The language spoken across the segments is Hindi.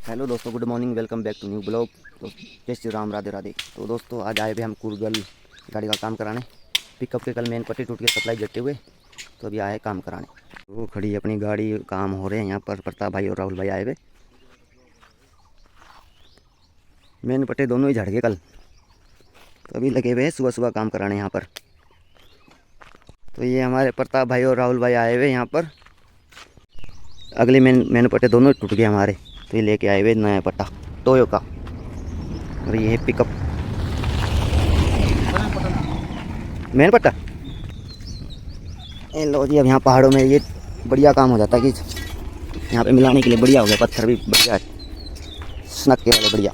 हेलो दोस्तों, good morning, welcome back to new blog. तो जय श्री राम, राधे राधे। तो दोस्तों आज आए हुए हम कुरगल गाड़ी का काम कराने। पिकअप के कल मेन पट्टी टूट के सप्लाई जटते हुए, तो अभी आए काम कराने। वो खड़ी है अपनी गाड़ी, काम हो रहे हैं यहाँ पर। प्रताप भाई और राहुल भाई आए हुए। मेन पट्टे दोनों ही झड़ गए कल, तो अभी लगे हुए हैं सुबह सुबह काम कराने यहाँ पर। तो ये हमारे प्रताप भाई और राहुल भाई आए हुए यहाँ पर। अगले मेन पट्टे दोनों टूट गए हमारे, तो ये लेके आए हुए नया पट्टा टोयो का। और ये है पिकअप मेन पट्टा। ए लो जी, अब यहाँ पहाड़ों में ये बढ़िया काम हो जाता है कि यहाँ पे मिलाने के लिए बढ़िया हो गया। पत्थर भी बढ़िया है, स्नक्के वाले बढ़िया।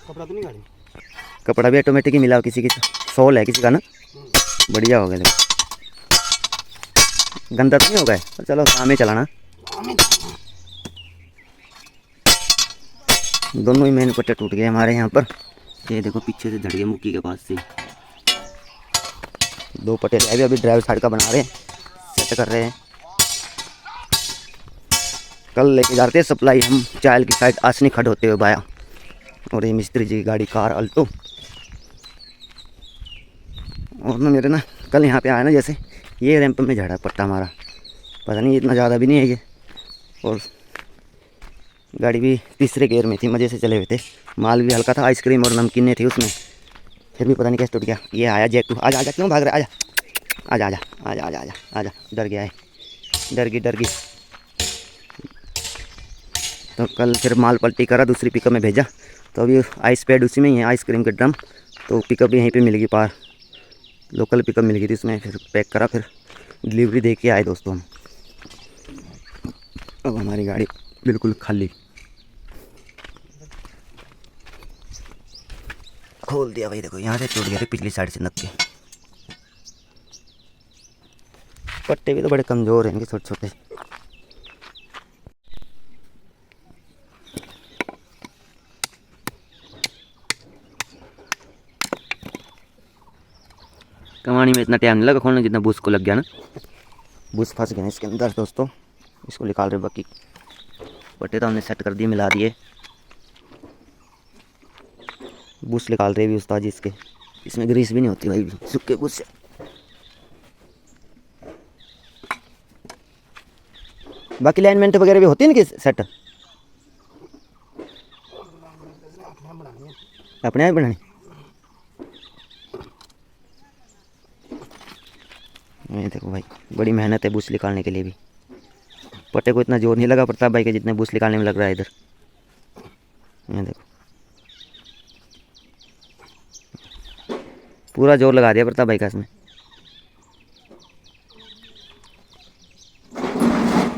कपड़ा तो नहीं गाड़ी, कपड़ा भी ऑटोमेटिक ही मिला, किसी की सोल है किसी का ना, बढ़िया हो गया। देखो गंदा तो नहीं हो गया, पर चलो काम ही चलाना। दोनों ही मेन पट्टे टूट गए हमारे यहाँ पर। ये देखो पीछे से झड़ गए मुक्की के पास से। दो पट्टे रह गए, अभी ड्राइवर साइड का बना रहे हैं, सेट कर रहे हैं। कल लेके जाते हैं सप्लाई हम चायल की साइड आसनी खड़ होते हुए बाया। और ये मिस्त्री जी की गाड़ी कार अल्टो। और ना मेरे ना कल यहाँ पे आया ना, जैसे ये रैंप में झड़ा पट्टा हमारा, पता नहीं इतना ज़्यादा भी नहीं है ये। और गाड़ी भी तीसरे गियर में थी, मज़े से चले हुए थे। माल भी हल्का था, आइसक्रीम और नमकीनें थी उसमें, फिर भी पता नहीं कैसे टूट गया। ये आया जैक टू, आजा आजा, क्यों भाग रहा है, आजा आजा आजा आजा आजा आजा आजा, डर गया है, डर गई। तो कल फिर माल पलटी करा, दूसरी पिकअप में भेजा। तो अभी आइस पैड उसी में ही है, आइसक्रीम के ड्रम। तो पिकअप भी यहीं पे मिलेगी, पार लोकल पिकअप मिल गई थी उसमें। फिर पैक करा, फिर डिलीवरी दे के आए दोस्तों हम। अब हमारी गाड़ी बिल्कुल खाली, खोल दिया भाई। देखो यहाँ से टूट गया थे, पिछली साइड से नक्के। पट्टे भी तो बड़े कमज़ोर हैं इनके, छोटे छोटे। कमानी में इतना टाइम नहीं लगा खोलने जितना बुश को लग गया ना। बुश फंस गए इसके अंदर दोस्तों, इसको निकाल रहे। बाकी पट्टे तो हमने सेट कर दिए, मिला दिए। बुश निकाल रहे भी उस्ताद जी इसके। इसमें ग्रीस भी नहीं होती भाई, सूखे बुश से। बाकी लाइनमेंट वगैरह भी होती है ना कि सेट अपने आप बनानी। ये देखो भाई, बड़ी मेहनत है बुश निकालने के लिए भी। पट्टे को इतना जोर नहीं लगा प्रताप भाई के जितने बुश निकालने में लग रहा है इधर। ये देखो पूरा जोर लगा दिया प्रताप भाई का इसमें।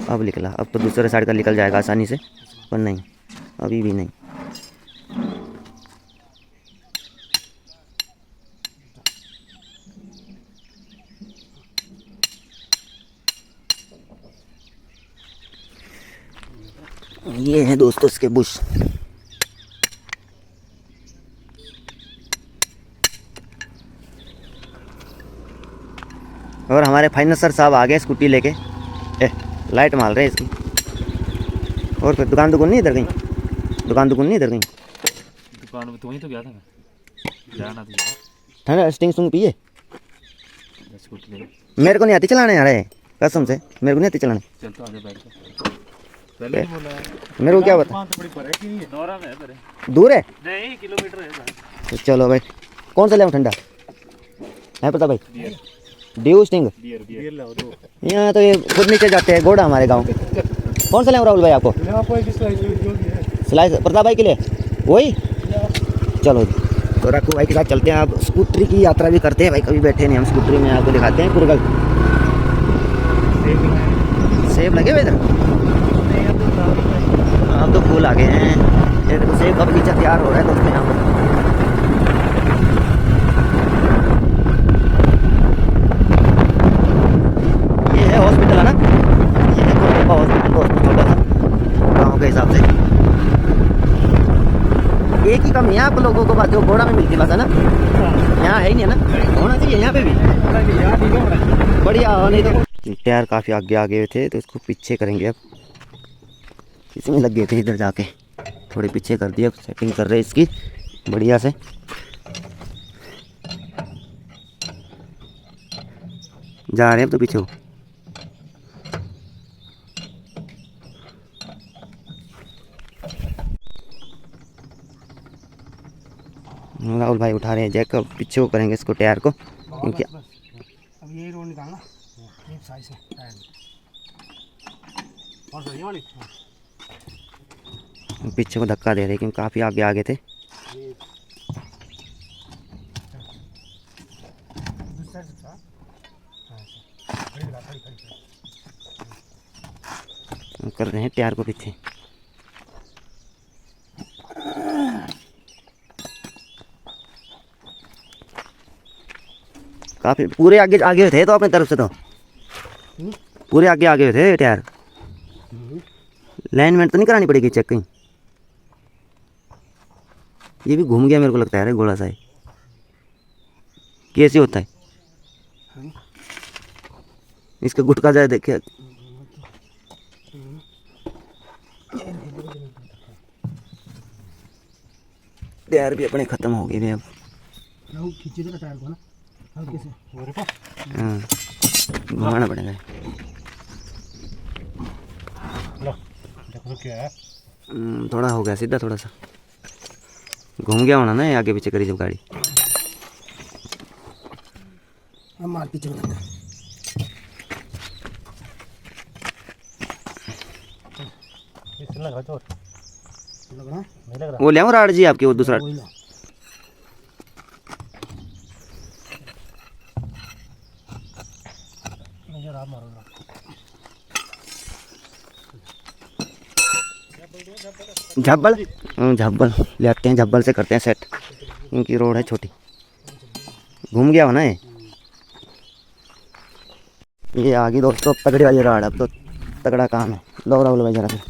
अब निकला, अब तो दूसरे साइड का निकल जाएगा आसानी से, पर नहीं, अभी भी नहीं। ये है दोस्तों इसके बुश। और हमारे फाइनेंस सर साहब आ गए स्कूटी लेके। लाइट मार रहे हैं इसकी। और फिर दुकान नहीं इधर कहीं, दुकान नहीं इधर कहीं। दुकान में तो वहीं तो गया था मैं, जाना था। ठंडा स्टिंग पिए। स्कूटी ले, मेरे को नहीं आती चलाने यार, कसम से मेरे को नहीं आती चलाने। चल तो आगे बैठ जा। पहले ही बोला है मेरे को क्या बता, तो बड़ी पर है कि नौरा में है, पर दूर है नहीं किलोमीटर है। तो चलो भाई, कौन सा ले ठंडा है पता भाई? ड्यू स्टिंग बियर लाओ दो। यहाँ तो ये खुद नीचे जाते हैं गोड़ा हमारे गांव। कौन सा ले राहुल भाई आपको? स्लाइस प्रताप भाई के लिए वही। चलो जी, तो रखो भाई के साथ चलते हैं। आप स्कूटरी की यात्रा भी करते हैं भाई, कभी बैठे नहीं हम स्कूटरी में। आपको दिखाते हैं कुरगल। सेब लगे हुए इधर, अब तो फूल आ गए हैं। ये देखो सेब का बगीचा तैयार हो रहा है दोस्तों यहाँ पर। ये है हॉस्पिटल है ना, ये है हॉस्पिटल दोस्तों, छोटा सा गाँव के हिसाब से। एक ही कमी है आप लोगों को, बात जो घोड़ा में मिलती बस है ना, यहाँ है ही नहीं है ना, होना चाहिए यहाँ पे भी। बढ़िया हो, नहीं तो टायर काफ़ी आगे आगे थे तो इसको पीछे करेंगे अब। इसमें लग गए थे इधर जाके, थोड़े पीछे कर दिया, सेटिंग कर रहे इसकी बढ़िया से। जा रहे हैं अब तो पीछे हो। राहुल भाई उठा रहे हैं जैक, अब पीछे को करेंगे इसको टायर को, क्योंकि अब ये रोड निकालना एक साइड से टायर और सही वाली पीछे को धक्का दे रहे हैं क्योंकि काफ़ी आगे आगे थे। कर रहे हैं टायर को पीछे। काफ़ी पूरे आगे आगे थे तो अपनी तरफ से तो पूरे आगे आगे थे टायर। लाइनमेंट तो नहीं करानी पड़ेगी चेक कहीं। ये भी घूम गया मेरे को लगता है, घोड़ा सा है। कैसे होता है इसका गुटका जाए देखे। टायर भी अपने खत्म हो गए अब। खींची दे टायर को ना हल्के से। हाँ घुमाना पड़ेगा। देखो क्या है, थोड़ा हो गया सीधा, थोड़ा सा घूम गया होना ना ये आगे पीछे करी जब गाड़ी। अब मार पीछे लग रहा नहीं लग रहा। वो ले आऊँ राड जी आपके वो दूसरा। वही ला। नजर आप मारो ना। झब्बल झब्बल ले आते हैं, झब्बल से करते हैं सेट, क्योंकि रोड है छोटी। घूम गया हो ना ये आगे दोस्तों तगड़ी वाली राड। अब तो तगड़ा काम है। लो राहुल भाई जरा फिर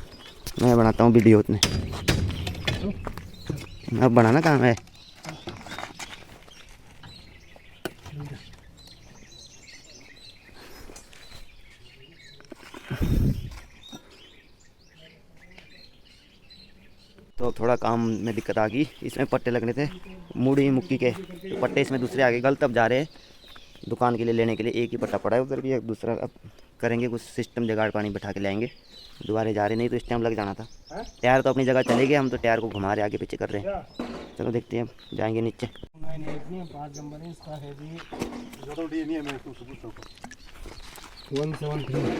मैं बनाता हूँ वीडियो उतने। अब बनाना काम है। तो थोड़ा काम में दिक्कत आ गई। इसमें पट्टे लगने थे मुड़ी मुक्की के, तो पट्टे इसमें दूसरे आगे गलत। अब जा रहे हैं दुकान के लिए लेने के लिए। एक ही पट्टा पड़ा है उधर भी, एक दूसरा अब करेंगे कुछ सिस्टम, जुगाड़ पानी बैठा के लाएंगे। दोबारा जा रहे, नहीं तो इस टाइम लग जाना था। टायर तो अपनी जगह चले गए, हम तो टायर को घुमा रहे आगे पीछे कर रहे हैं। चलो देखते हैं, जाएंगे नीचे। 5 नंबर है इसका है जी। ज़्यादा डी नहीं है मेरे को सबूत को 173।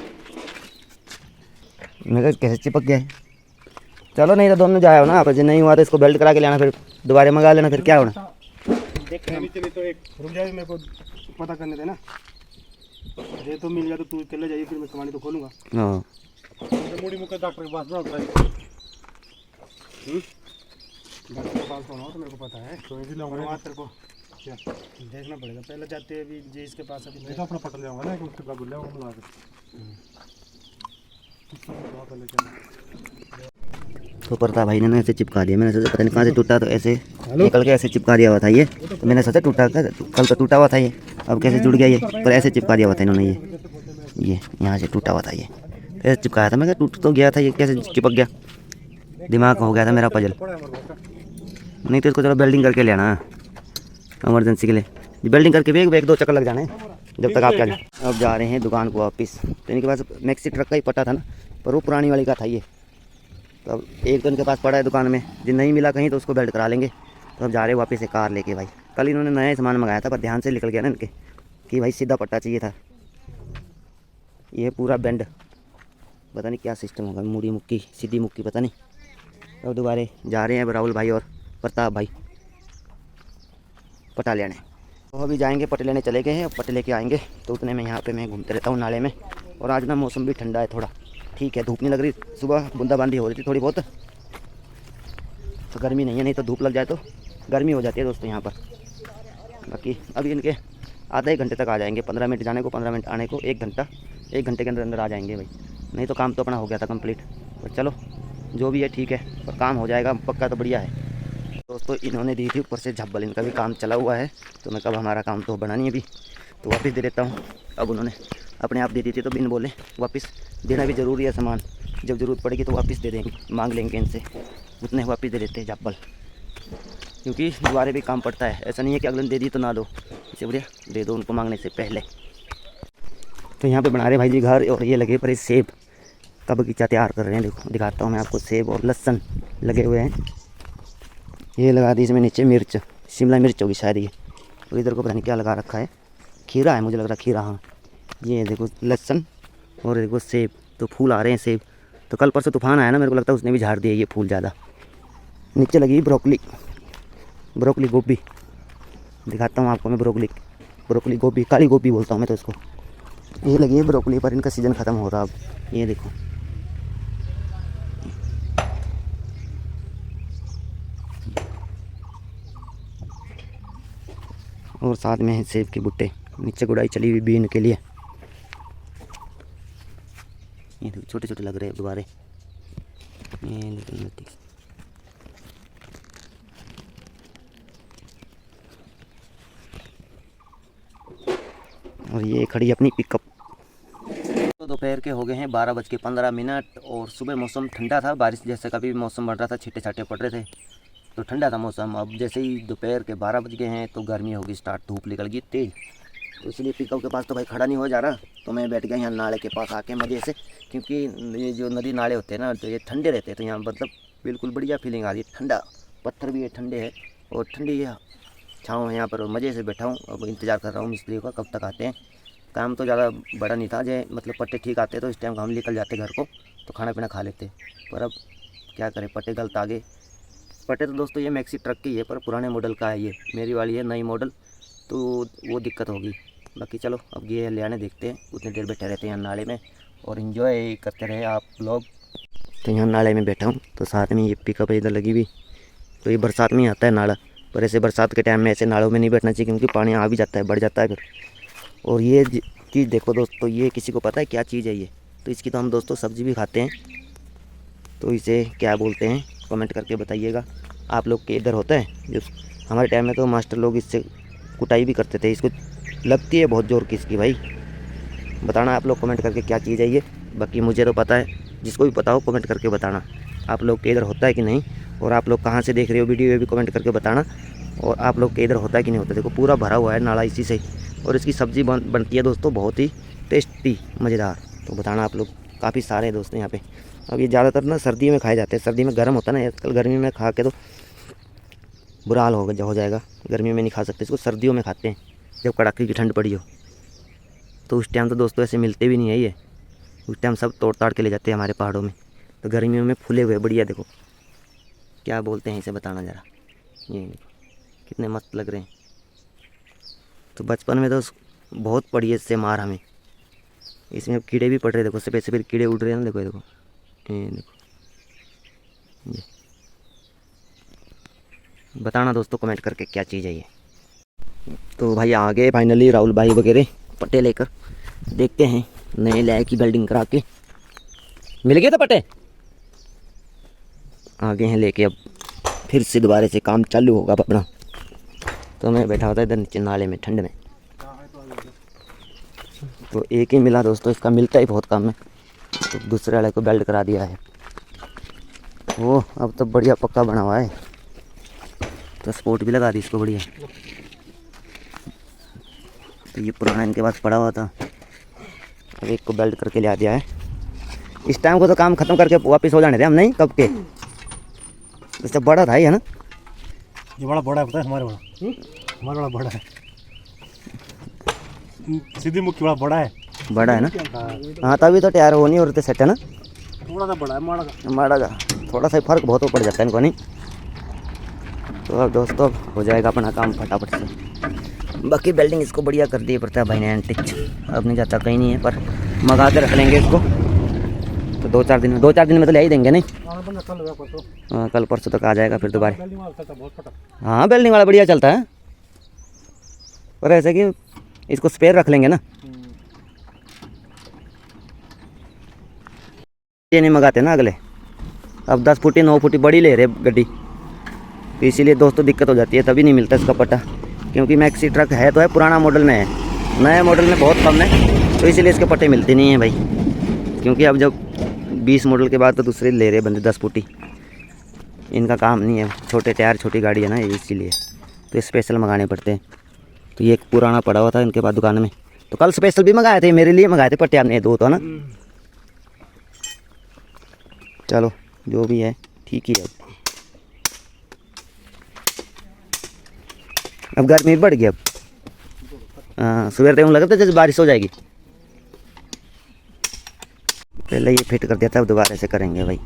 मेरे कैसे चिपक गया है। चलो नहीं तो दोनों जाए हो ना आप, नहीं हुआ तो इसको बेल्ट करा के लेना, फिर दोबारा मंगा लेना, फिर क्या होना। देखने नीचे नहीं तो एक रुक जाए, मेरे को पता करने देना। ये तो मिल गया तो तू चले जाइए, फिर मैं कहानी तो खोलूंगा। हाँ मुड़ी मुक्का डॉक्टर के पास ना होता है। डॉक्टर के पास होना हो तो मेरे को पता है, तो इसी लाऊंगा तेरे को। क्या देखना पड़ेगा पहले, जाते हैं अभी जी इसके पास। अभी तो अपना पटल जाऊंगा ना कि उसके बाद बुला बुला तो प्रताप भाई ने ना ऐसे चिपका दिया। मैंने सोचा पता नहीं कहाँ से टूटा, तो ऐसे निकल के ऐसे चिपका दिया हुआ था ये। तो मैंने सोचा टूटा, कल तो टूटा हुआ था ये, अब कैसे जुड़ गया ये। पर ऐसे चिपका दिया हुआ था इन्होंने ये यहाँ से टूटा हुआ था ये, ऐसे चिपकाया था। मैं टूट तो गया था ये, कैसे चिपक गया। दिमाग हो गया था मेरा पजल। नहीं तो इसको चलो बेल्डिंग करके ले आना इमरजेंसी के लिए। बेल्डिंग करके भी एक 2 चक्कर लग जाने जब तक आप क्या। अब जा रहे हैं दुकान को वापस। तो इनके पास मैक्सी ट्रक का ही पट्टा था ना, पर वो पुरानी वाली का था ये। तो अब एक तो इनके पास पड़ा है दुकान में, जिन नहीं मिला कहीं तो उसको बेल्ट करा लेंगे। तो अब जा रहे हैं वापस से कार लेके। भाई कल इन्होंने नया सामान मंगाया था, पर ध्यान से निकल गया ना इनके कि भाई सीधा पट्टा चाहिए था। ये पूरा बेंड, पता नहीं क्या सिस्टम होगा, मुड़ी मुक्की सीधी मुक्की पता नहीं। अब दोबारा जा रहे हैं अब राहुल भाई और प्रताप भाई पटा लेने। तो अभी जाएंगे, पट लेने चले गए हैं। अब पट लेके आएंगे तो उतने में यहाँ पे मैं घूमते रहता हूँ नाले में। और आज ना मौसम भी ठंडा है थोड़ा, ठीक है, धूप नहीं लग रही। सुबह बूंदाबांदी हो रही थी थोड़ी बहुत, तो गर्मी नहीं है। नहीं तो धूप लग जाए तो गर्मी हो जाती है दोस्तों यहाँ पर। बाकी अभी इनके आधा 1 घंटे तक आ जाएंगे। 15 मिनट जाने को, 15 मिनट आने को, 1 घंटा, 1 घंटे के अंदर अंदर आ जाएंगे भाई। नहीं तो काम तो अपना हो गया था कंप्लीट। पर चलो जो भी है ठीक है, पर काम हो जाएगा पक्का तो बढ़िया है। दोस्तों इन्होंने दी थी ऊपर से झब्बल, इनका भी काम चला हुआ है। तो मैं कब हमारा काम तो बना नहीं अभी, तो वापस दे देता हूँ। अब उन्होंने अपने आप दे दी थी तो बिन बोले वापस देना भी ज़रूरी है सामान, जब ज़रूरत पड़ेगी तो वापस दे देंगे, मांग लेंगे इनसे, उतने वापस दे देते हैं चप्पल, क्योंकि दोबारा भी काम पड़ता है। ऐसा नहीं है कि अगले दे दी तो ना दो, इससे बढ़िया दे दो उनको मांगने से पहले। तो यहाँ पे बना रहे भाई जी घर, और ये लगे पर सेब का बगीचा तैयार कर रहे हैं। देखो दिखाता हूँ मैं आपको, सेब और लहसुन लगे हुए हैं। ये लगा दी इसमें नीचे मिर्च, शिमला मिर्च होगी शायद ये, और इधर को पता नहीं क्या लगा रखा है, खीरा है मुझे लग रहा, खीरा हाँ। ये देखो लहसुन और देखो सेब, तो फूल आ रहे हैं सेब। तो कल परसों तूफान आया ना, मेरे को लगता है उसने भी झाड़ दिए ये फूल ज़्यादा। नीचे लगी ब्रोकली, ब्रोकली गोभी दिखाता हूँ आपको मैं, ब्रोकली गोभी, काली गोभी बोलता हूँ मैं तो इसको। ये लगी है ब्रोकली, पर इनका सीज़न ख़त्म हो रहा अब। ये देखो और साथ में है सेब के भुट्टे, नीचे गुड़ाई चली हुई बीन के लिए। ये देखो छोटे छोटे लग रहे हैं दोबारे। और ये खड़ी अपनी पिकअप। तो दोपहर के हो गए हैं 12:15, और सुबह मौसम ठंडा था, बारिश जैसे कभी भी मौसम बढ़ रहा था, छींटे छाटे पड़ रहे थे, तो ठंडा था मौसम। अब जैसे ही दोपहर के 12 बज गए हैं तो गर्मी होगी स्टार्ट, धूप निकल गई तेज़। तो इसलिए पिकअप के पास तो भाई खड़ा नहीं हो जा रहा, तो मैं बैठ गया यहाँ नाले के पास आके मज़े से, क्योंकि ये जो नदी नाले होते हैं ना, तो ये ठंडे रहते हैं, तो यहाँ मतलब बिल्कुल बढ़िया फीलिंग आ रही है। ठंडा पत्थर भी है, ठंडे है, और ठंडी छाँव है यहाँ पर, मज़े से बैठा हूँ। अब इंतज़ार कर रहा हूँ मिस्त्री का कब तक आते हैं। काम तो ज़्यादा बड़ा नहीं था, जो मतलब पट्टे ठीक आते तो इस टाइम हम निकल जाते घर को, तो खाना पीना खा लेते, पर अब क्या करें, पट्टे गलत आ गए। पट्टे तो दोस्तों ये मैक्सी ट्रक की है, पर पुराने मॉडल का है, ये मेरी वाली है नई मॉडल, तो वो दिक्कत होगी। बाकी चलो अब ये ले आने देखते हैं, उतनी देर बैठे रहते हैं यहाँ नाले में और इन्जॉय करते रहे आप लोग। तो यहाँ नाले में बैठा हूँ, तो साथ में ये पिकअप इधर लगी हुई, तो ये बरसात में ही आता है नाला, पर ऐसे बरसात के टाइम में ऐसे नालों में नहीं बैठना चाहिए, क्योंकि पानी आ भी जाता है, बढ़ जाता है फिर। और ये चीज़ देखो दोस्तों, ये किसी को पता है क्या चीज़ है ये? तो इसकी तो हम दोस्तों सब्ज़ी भी खाते हैं, तो इसे क्या बोलते हैं कमेंट करके बताइएगा। आप लोग के इधर होता है? जो हमारे टाइम में तो मास्टर लोग इससे कुटाई भी करते थे, इसको लगती है बहुत ज़ोर की इसकी भाई। बताना आप लोग कमेंट करके क्या चीज़ है ये। बाकी मुझे तो पता है, जिसको भी पता हो कमेंट करके बताना आप लोग के इधर होता है कि नहीं, और आप लोग कहाँ से देख रहे हो वीडियो, ये भी कमेंट करके बताना। और आप लोग के इधर होता है कि नहीं होता। देखो पूरा भरा हुआ है नाला इसी से, और इसकी सब्ज़ी बनती है दोस्तों बहुत ही टेस्टी मज़ेदार। तो बताना आप लोग, काफ़ी सारे दोस्तों यहाँ पे। अब ये ज़्यादातर ना सर्दी में खाए जाते हैं, सर्दी में गर्म होता है ना, आजकल गर्मी में खा के तो बुरा हाल हो जाएगा। गर्मी में नहीं खा सकते इसको, सर्दियों में खाते हैं जब कड़ाके की ठंड पड़ी हो। तो उस टाइम तो दोस्तों ऐसे मिलते भी नहीं है ये, उस टाइम सब तोड़ ताड़ के ले जाते हैं हमारे पहाड़ों में। तो गर्मियों में फूले हुए बढ़िया, देखो क्या बोलते हैं इसे बताना ज़रा। ये कितने मस्त लग रहे हैं। तो बचपन में तो बहुत पड़ी है इससे मार हमें, इसमें कीड़े भी पड़ रहे, देखो सफ़ेद सफ़ेद कीड़े उड़ रहे हैं ना, देखो ये देखो, ये देखो। ये बताना दोस्तों कमेंट करके क्या चीज़ है ये। तो भाई आ गए फाइनली राहुल भाई वगैरह पट्टे लेकर, देखते हैं नए लय की वेल्डिंग करा के। मिल गए थे पट्टे, आ गए हैं लेके, अब फिर से दोबारा से काम चालू होगा अब अपना। तो मैं बैठा होता इधर नीचे नाले में ठंड में, तो एक ही मिला दोस्तों, इसका मिलता ही बहुत कम है, तो दूसरे वाले को बेल्ट करा दिया है वो। अब तो बढ़िया पक्का बना हुआ है, तो स्पोर्ट भी लगा दी इसको बढ़िया। तो ये पुराना इनके पास पड़ा हुआ था, अब एक को बेल्ट करके ले आ दिया है। इस टाइम को तो काम ख़त्म करके वापस हो जाने थे हम, नहीं कब के। इससे बड़ा था ये ना, ये बड़ा है पता है, हमारे हमारा बड़ा बड़ा है, सीधी मुख्य बड़ा है ना। हाँ तभी तो तैयार हो नहीं हो रहे थे सेट है ना, थोड़ा सा बड़ा है माड़ा का थोड़ा सा फर्क बहुत पड़ जाता है इनको नहीं। तो अब दोस्तों हो जाएगा अपना काम फटाफट से। बाकी वेल्डिंग इसको बढ़िया कर दिए पड़ता है भाई ने एंटिक, अब नहीं जाता कहीं नहीं है, पर मंगा के रख लेंगे इसको। तो 2-4 दिन में तो ले ही देंगे नहीं। हाँ कल परसों तक आ जाएगा फिर दोबारा। हाँ वेल्डिंग वाला बढ़िया चलता है, पर ऐसे कि इसको स्पेयर रख लेंगे ना, ये नहीं मंगाते ना अगले। अब 10 फुटी 9 फुटी बड़ी ले रहे गड्डी, तो इसीलिए दोस्तों दिक्कत हो जाती है, तभी नहीं मिलता इसका पट्टा। क्योंकि मैक्सी ट्रक है तो है, पुराना मॉडल में है, नए मॉडल में बहुत कम है, तो इसीलिए इसके पट्टे मिलते नहीं हैं भाई। क्योंकि अब जब 20 मॉडल के बाद तो दूसरे ले रहे बंदे 10 फुटी, इनका काम नहीं है। छोटे टायर छोटी गाड़ी है ना ये, इसीलिए तो स्पेशल मंगाने पड़ते हैं। तो ये एक पुराना पड़ा हुआ था इनके पास दुकान में, तो कल स्पेशल भी मंगाए थे, मेरे लिए मंगाए थे पट्टे आपने 2 तो ना। चलो जो भी है ठीक ही है। अब गर्मी बढ़ गई अब। हाँ सुबह टाइम लगा था जैसे बारिश हो जाएगी। पहले ये फिट कर दिया था, अब दोबारा से करेंगे भाई।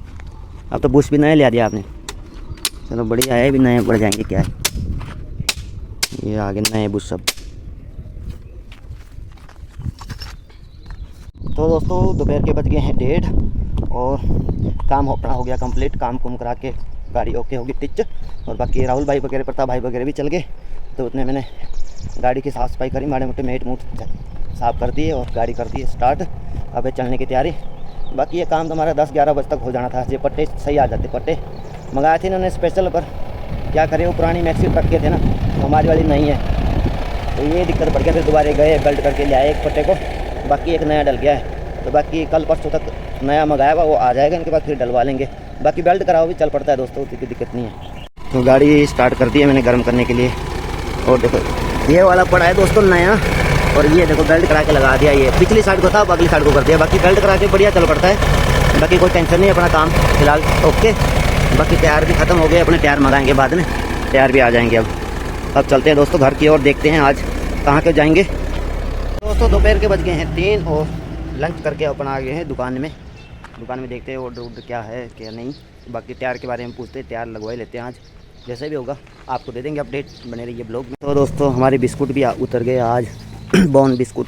अब तो बुश भी नए ले दिया आपने, चलो बढ़िया है, भी नए बढ़ जाएंगे क्या है। ये आगे नए बुश सब। तो दोस्तों दोपहर के बज गए हैं 1:30 और काम अपना हो गया कंप्लीट। काम कुम करा के गाड़ी ओके होगी टिच। और बाकी राहुल भाई वगैरह प्रताप भाई वगैरह भी चल गए, तो उतने मैंने गाड़ी की साफ़ सफाई करी, माड़े मोटे मेट मूट साफ़ कर दिए और गाड़ी कर दी स्टार्ट। अब चलने की तैयारी। बाकी ये काम तो हमारा 10-11 बजे तक हो जाना था। ये पट्टे सही आ जाते, पट्टे मंगाए थे इन्होंने स्पेशल, पर क्या करें वो पुरानी मैक्सी ट्रक के थे ना, हमारी वाली नहीं है, तो ये दिक्कत पड़ गया। फिर दोबारा गए बेल्ट करके ले आए एक पट्टे को, बाकी एक नया डल गया है। तो बाकी कल परसों तक नया मंगाया हुआ वो आ जाएगा, इनके बाद फिर डलवा लेंगे। बाकी बेल्ट कराओ भी चल पड़ता है दोस्तों, कोई दिक्कत नहीं है। तो गाड़ी स्टार्ट कर दी है मैंने गर्म करने के लिए। और देखो ये वाला पड़ा है दोस्तों नया, और ये देखो बेल्ट करा के लगा दिया। ये पिछली साइड को था, अब अगली साइड को कर दिया। बाकी बेल्ट करा के बढ़िया चल पड़ता है, बाकी कोई टेंशन नहीं है, अपना काम फिलहाल ओके। बाकी टायर भी ख़त्म हो गए, अपने टायर मंगाएंगे बाद में, टायर भी आ जाएंगे। अब चलते हैं दोस्तों घर की ओर, देखते हैं आज कहाँ के जाएंगे। दोस्तों दोपहर के बज गए हैं 3 और लंच करके अपन आ गए हैं दुकान में। दुकान में देखते हैं ऑर्डर क्या है क्या नहीं। बाकी टायर के बारे में पूछते हैं, टायर लगवा लेते हैं आज, जैसे भी होगा आपको दे देंगे अपडेट, बने रहिए ब्लॉग में। तो दोस्तों हमारे बिस्कुट भी उतर गए आज बॉर्न बिस्कुट।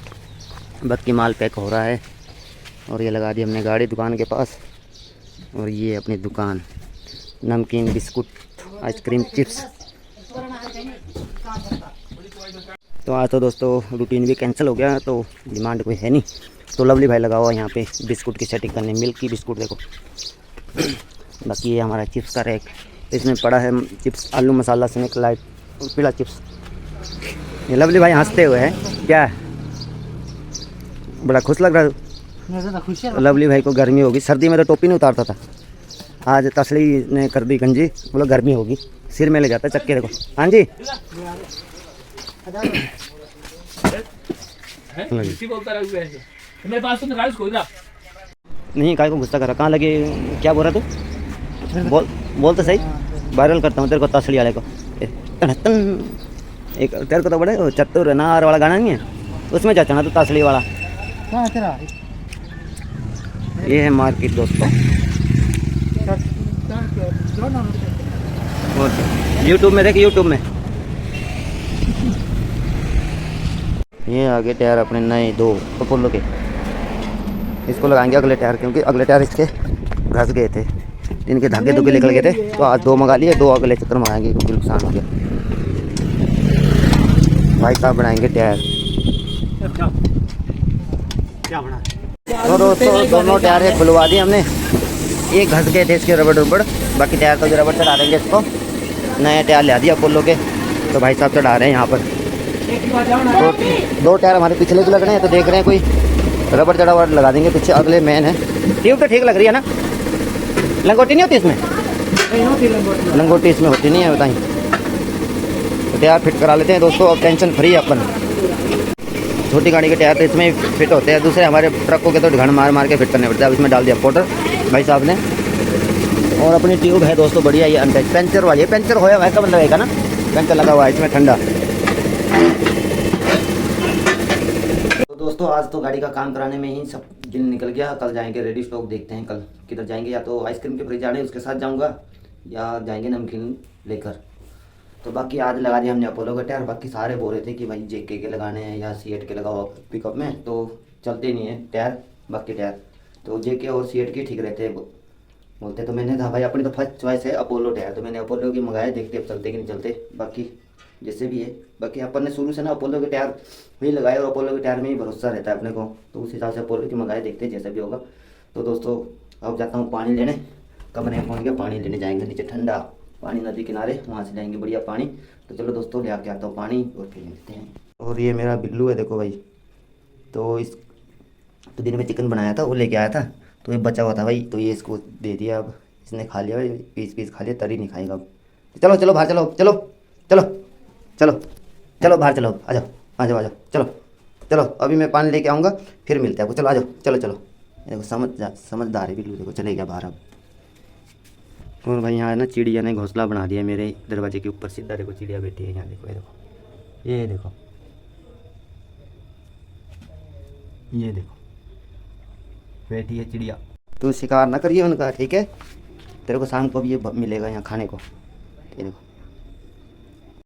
बाकी माल पैक हो रहा है और ये लगा दी हमने गाड़ी दुकान के पास। और ये अपनी दुकान, नमकीन बिस्कुट आइसक्रीम चिप्स। तो आज तो दोस्तों रूटीन भी कैंसिल हो गया, तो डिमांड कोई है नहीं। तो लवली भाई लगा हुआ यहाँ पे बिस्कुट की सेटिंग करने, मिल्की बिस्कुट देखो। बाकी ये हमारा चिप्स का रैक, इसमें पड़ा है चिप्स आलू मसाला स्नैक लाइट और पीला चिप्स। ये लवली भाई हंसते हुए हैं, क्या है बड़ा खुश लग रहा है। तो लवली भाई को गर्मी होगी, सर्दी में तो टोपी नहीं उतारता था, आज तसली ने कर दी गंजी, बोलो गर्मी होगी, सिर में ले जाता है चक्के। देखो हाँ जी मेरे पास तो निकाल कोई ना नहीं, काय को गुस्सा करा, कहाँ लगे, क्या बोल रहा तू, बोल तो सही, वायरल करता हूँ तेरे को तसली वाले को। एक तेरे को तो बड़े चतुर नार वाला गाना नहीं है, उसमें जाता ना तो तसली वाला। ये है मार्केट दोस्तों, यूट्यूब में देख, यूट्यूब में। ये आगे टायर अपने नए 2 अपोलो के, इसको लगाएंगे अगले टायर, क्योंकि अगले टायर इसके घस गए थे, इनके धागे धुगे निकल गए थे, तो आज 2 मंगा लिए, 2 अगले चक्कर मंगाएंगे क्योंकि नुकसान हो गया। भाई साहब बनाएंगे टायर। तो दोस्तों दोनों टायर खुलवा दिए हमने, एक घस गए थे इसके रबड़ रबड़, बाकी टायर तो रबड़ चढ़ा देंगे इसको। नया टायर ला दिया अपोलो के, तो भाई साहब चढ़ा रहे हैं यहाँ पर। तो 2 टायर हमारे पिछले भी लग रहे हैं, तो देख रहे हैं कोई रबड़ चढ़ा हुआ लगा देंगे पीछे, अगले मैन है। ट्यूब तो ठीक लग रही है ना, लंगोटी नहीं होती इसमें, लंगोटी इसमें होती नहीं है बताइए। तो टायर फिट करा लेते हैं दोस्तों, अब टेंशन फ्री है अपन। छोटी गाड़ी के टायर तो इसमें फिट होते हैं, दूसरे हमारे ट्रकों के तो घड़ मार मार के फिट करने पड़ते हैं। अब इसमें डाल दिया पाउडर भाई साहब ने। और अपनी ट्यूब है दोस्तों बढ़िया, ये अंदर पंचर वाली है, पंचर होया हुआ है, कब लगेगा ना, पंचर लगा हुआ है इसमें ठंडा। तो दोस्तों आज तो गाड़ी का काम कराने में ही सब दिन निकल गया। कल जाएंगे रेडी स्टॉक, देखते हैं कल किधर जाएंगे, या तो आइसक्रीम के फ्रिज जाने उसके साथ जाऊंगा, या जाएंगे नमकीन लेकर। तो बाकी आज लगा दिया हमने अपोलो का टायर। बाकी सारे बोल रहे थे कि भाई जेके के लगाने हैं या सीएट के लगाओ पिकअप में, तो चलते नहीं है टायर। बाकी टायर तो जेके और सीएट के ठीक रहते हैं बोलते, तो मैंने कहा भाई अपनी तो फर्स्ट चॉइस है अपोलो टायर, तो मैंने अपोलो की मंगाया, देखते अब चलते कि नहीं चलते, बाकी जैसे भी है। बाकी अपन ने शुरू से ना अपोलो के टायर भी लगाए, और अपोलो के टायर में ही भरोसा रहता है अपने को, तो उस हिसाब से अपोलो की मंगाए, देखते जैसा भी होगा। तो दोस्तों अब जाता हूँ पानी लेने, कमरे में पहुँच गया, पानी लेने जाएंगे नीचे, ठंडा पानी नदी किनारे, वहाँ से लाएंगे बढ़िया पानी। तो चलो दोस्तों ले आके आता हूँ पानी और फिर लेते हैं। और ये मेरा बिल्लू है देखो भाई, तो इस तो दिन में चिकन बनाया था, वो लेके आया था, तो ये बचा हुआ था भाई, तो ये इसको दे दिया। अब इसने खा लिया भाई, पीस पीस खा लिया, तरी नहीं खाएगा अब। चलो चलो बाहर चलो, चलो चलो चलो चलो बाहर चलो, आ जाओ आ जाओ आ जाओ, चलो चलो अभी मैं पानी लेके आऊँगा, फिर मिलते हैं आपको। चलो आ जाओ, चलो चलो। देखो समझदार है बिल्लू, देखो चले गया बाहर अब। और भाई यहाँ है ना, चिड़िया ने घोंसला बना दिया मेरे दरवाजे के ऊपर सीधा। देखो चिड़िया बैठी है यहाँ, देखो ये देखो, ये देखो, ये देखो बैठी है चिड़िया। तो शिकार ना करिए उनका, ठीक है? तेरे को शाम को भी ये मिलेगा यहाँ खाने को, ये देखो।